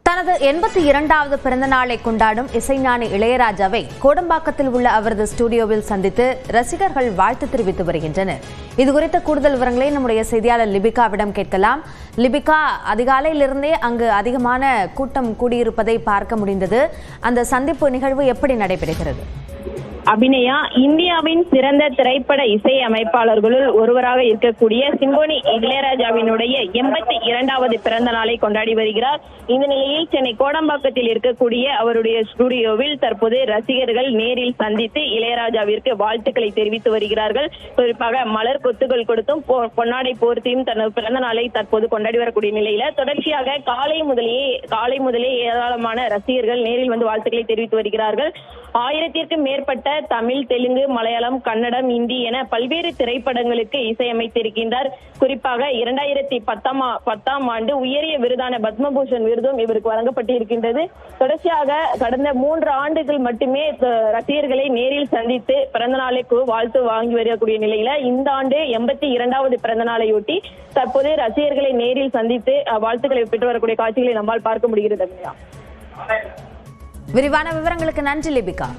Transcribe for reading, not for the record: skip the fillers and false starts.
தனது 82வது பிறந்த நாளை கொண்டாடும் இசைஞானி இளையராஜாவை கோடம்பாக்கத்தில் உள்ள அவரது ஸ்டுடியோவில் சந்தித்து ரசிகர்கள் வாழ்த்து தெரிவித்து வருகின்றனர். இதுகுறித்த கூடுதல் விவரங்களை நம்முடைய செய்தியாளர் லிபிகாவிடம் கேட்கலாம். லிபிகா, அதிகாலையிலிருந்தே அங்கு அதிகமான கூட்டம் கூடியிருப்பதை பார்க்க முடிந்தது. அந்த சந்திப்பு நிகழ்வு எப்படி நடைபெறுகிறது? அபிநயா, இந்தியாவின் சிறந்த திரைப்பட இசை அமைப்பாளர்களுள் ஒருவராக இருக்கக்கூடிய சிம்போனி இளையராஜாவினுடைய 82வது பிறந்த நாளை கொண்டாடி வருகிறார். இந்த நிலையில் சென்னை கோடம்பாக்கத்தில் இருக்கக்கூடிய அவருடைய ஸ்டுடியோவில் தற்போது ரசிகர்கள் நேரில் சந்தித்து இளையராஜாவிற்கு வாழ்த்துக்களை தெரிவித்து வருகிறார்கள். குறிப்பாக மலர் கொத்துகள் கொடுத்தும் பொன்னாடை போர்த்தியும் தனது பிறந்த நாளை தற்போது கொண்டாடி வரக்கூடிய நிலையில தொடர்ச்சியாக காலை முதலே ஏராளமான ரசிகர்கள் நேரில் வந்து வாழ்த்துக்களை தெரிவித்து வருகிறார்கள். 1000க்கும் மேற்பட்ட தமிழ், தெலுங்கு, மலையாளம், கன்னடம், இந்தி என பல்வேறு திரைப்படங்களுக்கு இசையமைத்திருக்கின்றார். குறிப்பாக 2010ஆம் ஆண்டு உயரிய விருதான பத்மபூஷன் விருதும் இவருக்கு வழங்கப்பட்டிருக்கின்றது. தொடர்ச்சியாக கடந்த 3 ஆண்டுகள் மட்டுமே ரசிகர்களை நேரில் சந்தித்து பிறந்த நாளைக்கு வாழ்த்து வாங்கி வரக்கூடிய நிலையில இந்த ஆண்டு 82வது பிறந்த நாளையொட்டி தற்போது ரசிகர்களை நேரில் சந்தித்து வாழ்த்துக்களை பெற்று வரக்கூடிய காட்சிகளை நம்மால் பார்க்க முடிகிறது. விரிவான விவரங்களுக்கு நன்றி லிபிகா.